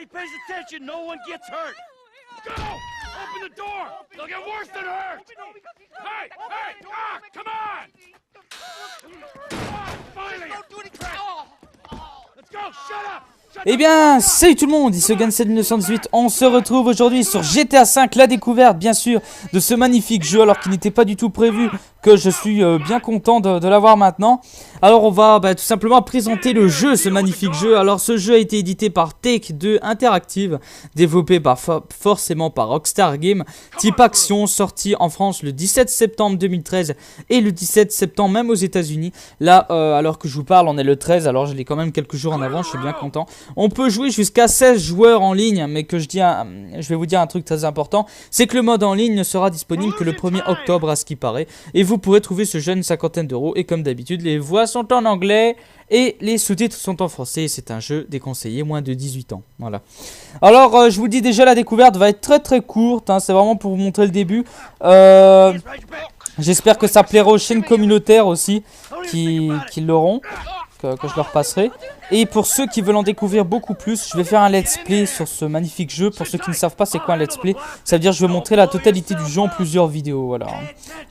Everybody pays attention. No one gets hurt. Go! Open the door. They'll get worse than hurt. Hey! Hey! Ah! Come on! Ah, finally! Let's go! Shut up! Eh bien, salut tout le monde, ici Gansel1918, on se retrouve aujourd'hui sur GTA V, la découverte bien sûr de ce magnifique jeu alors qu'il n'était pas du tout prévu, que je suis bien content de l'avoir maintenant. Alors on va tout simplement présenter le jeu, ce magnifique jeu. Alors ce jeu a été édité par Take-Two Interactive, développé forcément par Rockstar Games, type action, sorti en France le 17 septembre 2013 et le 17 septembre même aux États-Unis. Là, alors que je vous parle, on est le 13, alors je l'ai quand même quelques jours en avant, je suis bien content. On peut jouer jusqu'à 16 joueurs en ligne, mais que je vais vous dire un truc très important, c'est que le mode en ligne ne sera disponible que le 1er octobre à ce qui paraît, et vous pourrez trouver ce jeu une cinquantaine d'euros, et comme d'habitude, les voix sont en anglais, et les sous-titres sont en français, c'est un jeu déconseillé, moins de 18 ans, voilà. Alors, je vous dis déjà, la découverte va être très très courte, hein, c'est vraiment pour vous montrer le début, j'espère que ça plaira aux chaînes communautaires aussi, qui l'auront. Que je leur passerai. Et pour ceux qui veulent en découvrir beaucoup plus, je vais faire un let's play sur ce magnifique jeu. Pour ceux qui ne savent pas c'est quoi un let's play, ça veut dire que je vais montrer la totalité du jeu en plusieurs vidéos, voilà.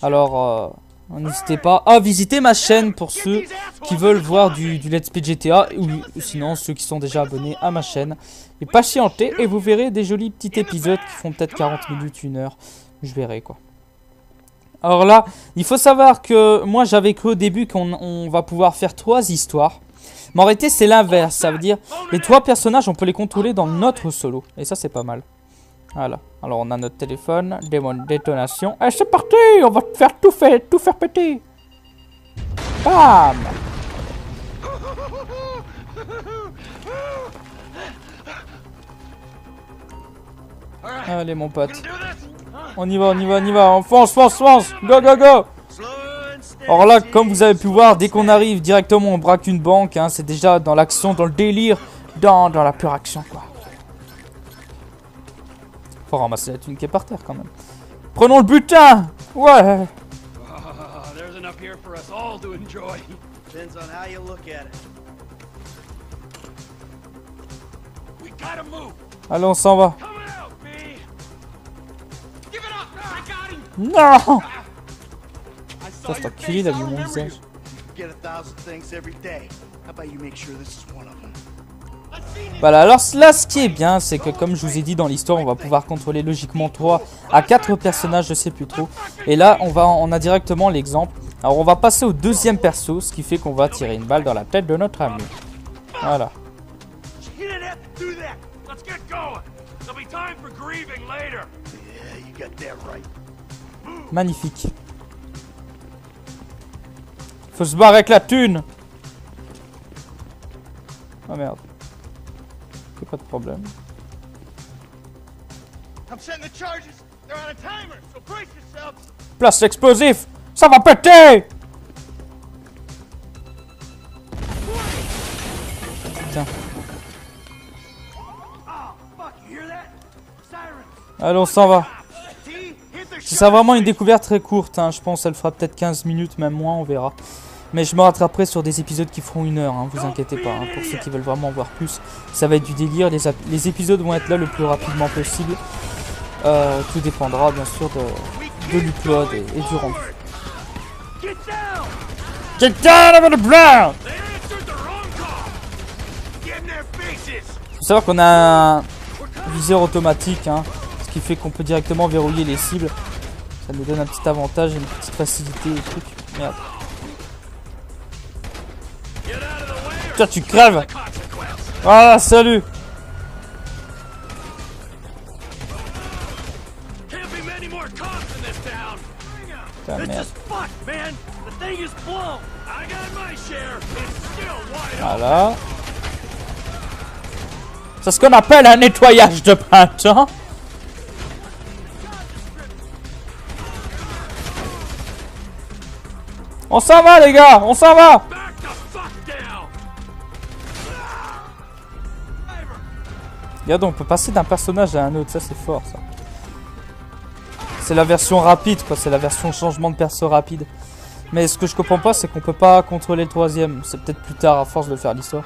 Alors n'hésitez pas à visiter ma chaîne pour ceux qui veulent voir du let's play GTA, ou sinon ceux qui sont déjà abonnés à ma chaîne. Et patientez et vous verrez des jolis petits épisodes qui font peut-être 40 minutes, 1 heure, je verrai quoi. Alors là, il faut savoir que moi j'avais cru au début qu'on va pouvoir faire 3 histoires. Mais en réalité c'est l'inverse, ça veut dire les 3 personnages on peut les contrôler dans notre solo. Et ça c'est pas mal. Voilà, alors on a notre téléphone, détonation. Et c'est parti, on va faire tout faire péter. Bam. Allez mon pote. On y va, on fonce, go, go, go. Alors là, comme vous avez pu voir, dès qu'on arrive directement, on braque une banque, hein, c'est déjà dans l'action, dans le délire, dans la pure action, quoi. Faut ramasser la thune qui est par terre, quand même. Prenons le butin. Ouais. Allez, on s'en va. Non! Ça c'est enculé, il a vu mon visage. Voilà, alors là ce qui est bien, c'est que comme je vous ai dit dans l'histoire, on va pouvoir contrôler logiquement 3 à 4 personnages, je sais plus trop. Et là, on a directement l'exemple. Alors on va passer au deuxième perso, ce qui fait qu'on va tirer une balle dans la tête de notre ami. Voilà. Magnifique. Faut se barrer avec la thune. Oh merde. Y'a pas de problème. Place l'explosif. Ça va péter. Putain. Allez, on s'en va. Ce sera vraiment une découverte très courte, hein. Je pense qu'elle fera peut-être 15 minutes, même moins, on verra. Mais je me rattraperai sur des épisodes qui feront 1 heure, hein, vous inquiétez pas. Hein. Pour ceux qui veulent vraiment en voir plus, ça va être du délire. Les épisodes vont être là le plus rapidement possible. Tout dépendra bien sûr de l'upload et du rendu. Get down over the ground! Faut savoir qu'on a un viseur automatique, hein, ce qui fait qu'on peut directement verrouiller les cibles. Ça nous donne un petit avantage, une petite facilité et trucs. Merde. Putain, tu crèves. Ah, salut. Putain, merde. Voilà. C'est ce qu'on appelle un nettoyage de printemps. On s'en va les gars, on s'en va. Regarde, on peut passer d'un personnage à un autre, ça c'est fort ça. C'est la version rapide quoi, c'est la version changement de perso rapide. Mais ce que je comprends pas c'est qu'on peut pas contrôler le troisième. C'est peut-être plus tard à force de faire l'histoire.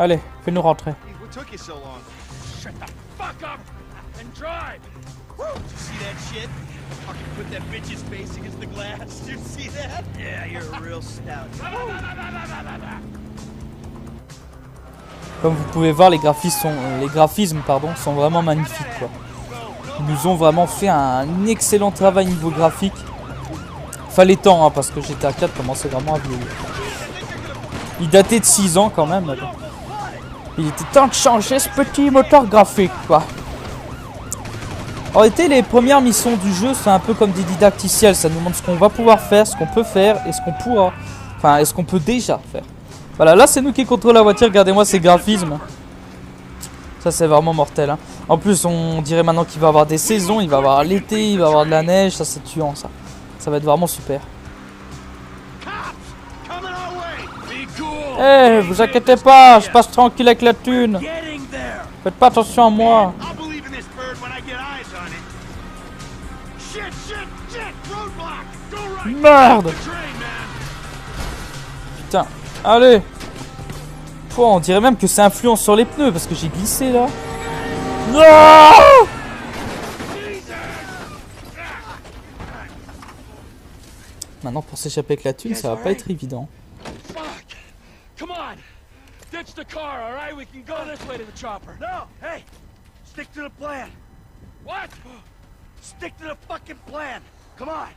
Allez, fais-nous rentrer. What took you so long? Shut the fuck up and drive. Woo! Did you see that shit? Fucking put that bitch's face against the glass. Did you see that? Yeah, you're a real stout. Comme vous pouvez voir, les graphismes sont vraiment magnifiques, quoi. Ils nous ont vraiment fait un excellent travail niveau graphique. Fallait temps, hein, parce que GTA 4 commençait vraiment à vieillir. Il datait de 6 ans quand même. Il était temps de changer ce petit moteur graphique, quoi. En réalité, les premières missions du jeu, c'est un peu comme des didacticiels. Ça nous montre ce qu'on va pouvoir faire, ce qu'on peut faire et ce qu'on pourra. Enfin, et ce qu'on peut déjà faire. Voilà, là c'est nous qui contrôlons la voiture. Regardez-moi ces graphismes. Ça c'est vraiment mortel, hein. En plus on dirait maintenant qu'il va y avoir des saisons. Il va y avoir l'été, il va y avoir de la neige. Ça c'est tuant, ça. Ça va être vraiment super. Eh, vous inquiétez pas, je passe tranquille avec la thune. Faites pas attention à moi. Merde. Putain, allez. Pouah, on dirait même que ça influence sur les pneus parce que j'ai glissé là. Non. Maintenant pour s'échapper avec la thune, ça va pas être évident. Fuck! Come on! Ditch the car, alright? We can go this way to the chopper. No! Hey! Stick to the plan! What? Stick to the fucking plan! Come on!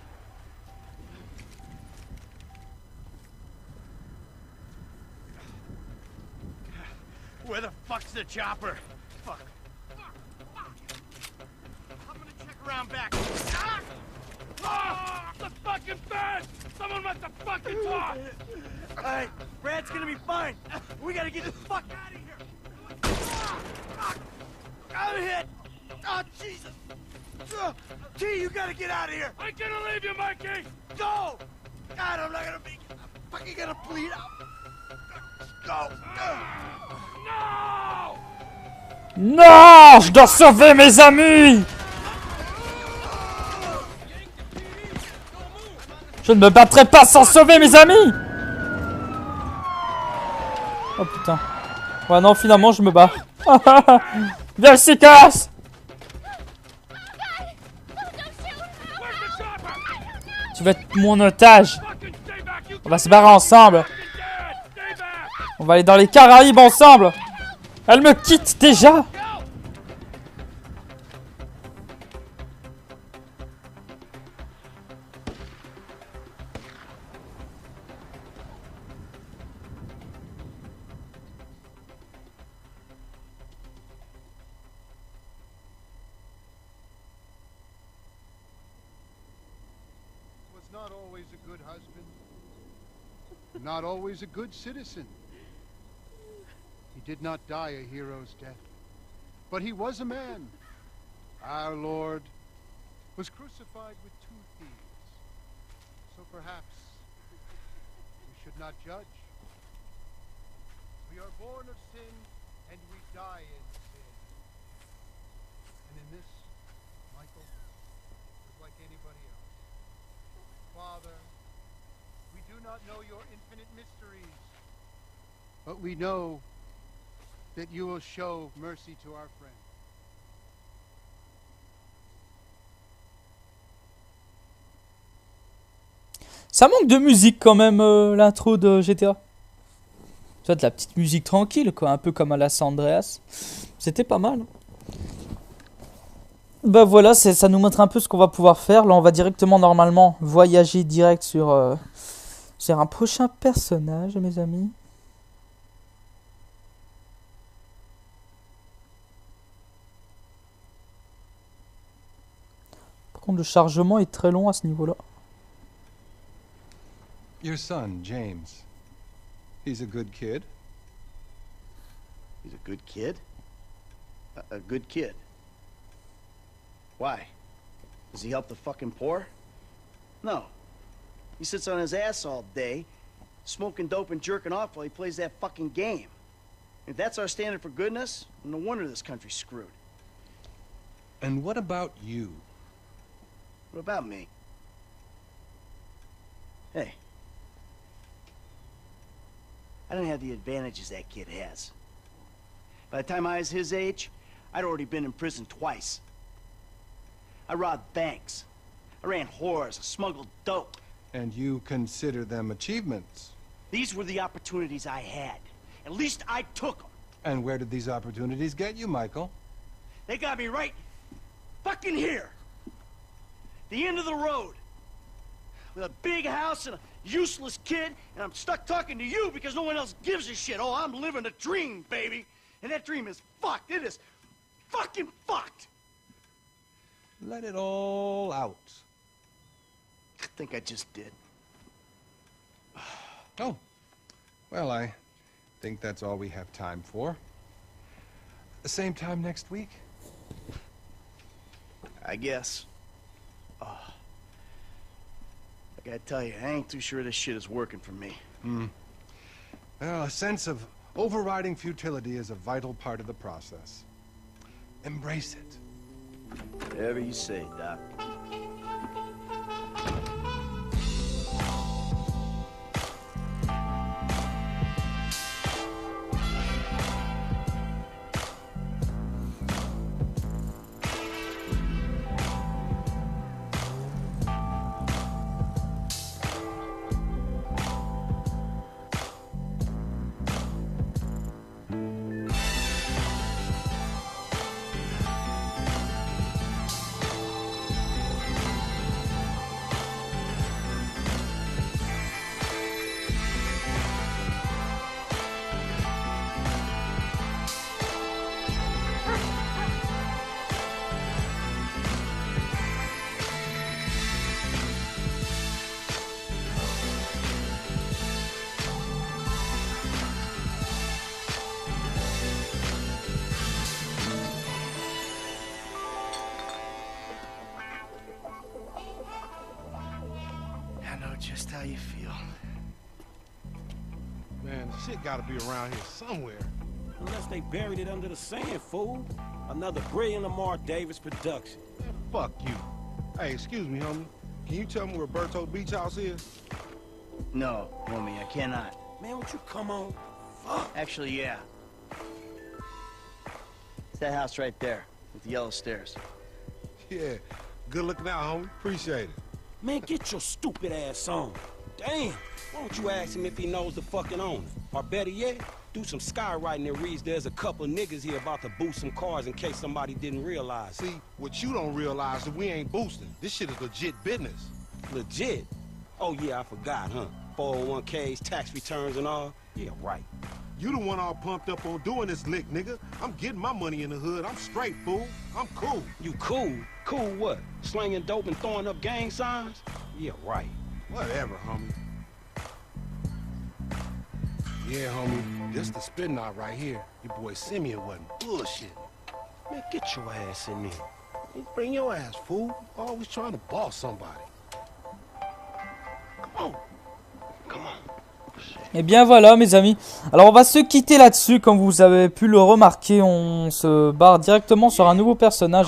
Where the fuck's the chopper? Fuck. I'm gonna check around back. Ah! Ah! The fucking fence! Someone must have fucking talked! Alright, Brad's gonna be fine. We gotta get the fuck out of here. Fuck! I'm hit! Oh, Jesus! T, you gotta get out of here! I'm gonna leave you, Mikey! Go! God, I'm not gonna be... I'm fucking gonna bleed out. Go! No! Non, je dois sauver mes amis. Je ne me battrai pas sans sauver mes amis. Oh putain. Ouais non, finalement je me bats. Viens ici, casse. Tu vas être mon otage. On va se barrer ensemble. On va aller dans les Caraïbes ensemble. Elle me quitte déjà. Was not always a good husband, not always a good citizen. He did not die a hero's death, but he was a man. Our Lord was crucified with 2 thieves, so perhaps we should not judge. We are born of sin, and we die in sin. And in this, Michael was like anybody else. Father, we do not know your infinite mysteries, but we know that you will show mercy to our friend. Ça manque de musique quand même, l'intro de GTA. Tu vois, de la petite musique tranquille, quoi, un peu comme à la San Andreas. C'était pas mal. Bah voilà, ça nous montre un peu ce qu'on va pouvoir faire. Là, on va directement, normalement, voyager direct sur un prochain personnage, mes amis. Par contre, le chargement est très long à ce niveau-là. Your son, James. He's a good kid. He's a good kid? A good kid? Why? Does he help the fucking poor? No. He sits on his ass all day, smoking dope and jerking off while he plays that fucking game. If that's our standard for goodness, no wonder this country's screwed. And what about you? What about me? Hey. I don't have the advantages that kid has. By the time I was his age, I'd already been in prison twice. I robbed banks. I ran whores. I smuggled dope. And you consider them achievements. These were the opportunities I had. At least I took them. And where did these opportunities get you, Michael? They got me right fucking here. The end of the road. With a big house and a useless kid, and I'm stuck talking to you because no one else gives a shit. Oh, I'm living a dream, baby. And that dream is fucked. It is fucking fucked. Let it all out. I think I just did. Oh. Well, I think that's all we have time for. The same time next week? I guess. I gotta tell you, I ain't too sure this shit is working for me. Well, a sense of overriding futility is a vital part of the process. Embrace it. Whatever you say, Doc. I know just how you feel. Man, the shit gotta be around here somewhere. Unless they buried it under the sand, fool. Another brilliant Lamar Davis production. Man, fuck you. Hey, excuse me, homie. Can you tell me where Berto Beach House is? No, homie, I cannot. Man, would you come on? Actually, yeah. It's that house right there, with the yellow stairs. Yeah. Good looking out, homie. Appreciate it. Man, get your stupid ass on. Damn. Why don't you ask him if he knows the fucking owner? Or better yet, do some skywriting that reads there's a couple niggas here about to boost some cars in case somebody didn't realize. See, what you don't realize is we ain't boosting. This shit is legit business. Legit? Oh yeah, I forgot, huh? 401ks, tax returns and all? Yeah, right. You the one all pumped up on doing this lick, nigga. I'm getting my money in the hood. I'm straight, fool. I'm cool. You cool? Cool what? Slinging dope and throwing up gang signs? Yeah, right. Whatever, homie. Yeah, homie. This the spin knot right here. Your boy Simeon wasn't bullshit. Man, get your ass in there. Hey, bring your ass, fool. Always trying to boss somebody. Come on. Come on. Et bien voilà mes amis, alors on va se quitter là-dessus. Comme vous avez pu le remarquer, on se barre directement sur un nouveau personnage,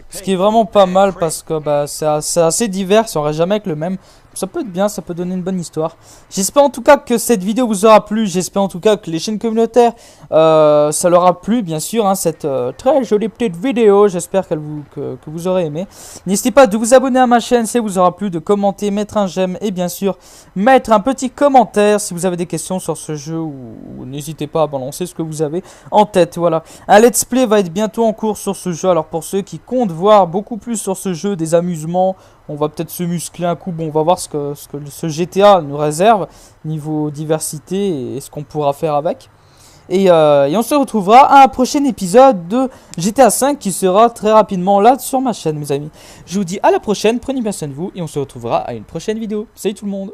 ce qui est vraiment pas mal parce que bah, c'est assez divers, ça aurait jamais avec le même. Ça peut être bien, ça peut donner une bonne histoire. J'espère en tout cas que cette vidéo vous aura plu. J'espère en tout cas que les chaînes communautaires, ça leur a plu, bien sûr, hein, cette très jolie petite vidéo. J'espère que vous aurez aimé. N'hésitez pas de vous abonner à ma chaîne si ça vous aura plu, de commenter, mettre un j'aime et bien sûr, mettre un petit commentaire si vous avez des questions sur ce jeu ou n'hésitez pas à balancer ce que vous avez en tête. Voilà. Un let's play va être bientôt en cours sur ce jeu. Alors pour ceux qui comptent voir beaucoup plus sur ce jeu, des amusements, on va peut-être se muscler un coup. Bon, on va voir ce que ce GTA nous réserve niveau diversité et ce qu'on pourra faire avec. Et on se retrouvera à un prochain épisode de GTA 5 qui sera très rapidement là sur ma chaîne, mes amis. Je vous dis à la prochaine, prenez bien soin de vous et on se retrouvera à une prochaine vidéo. Salut tout le monde!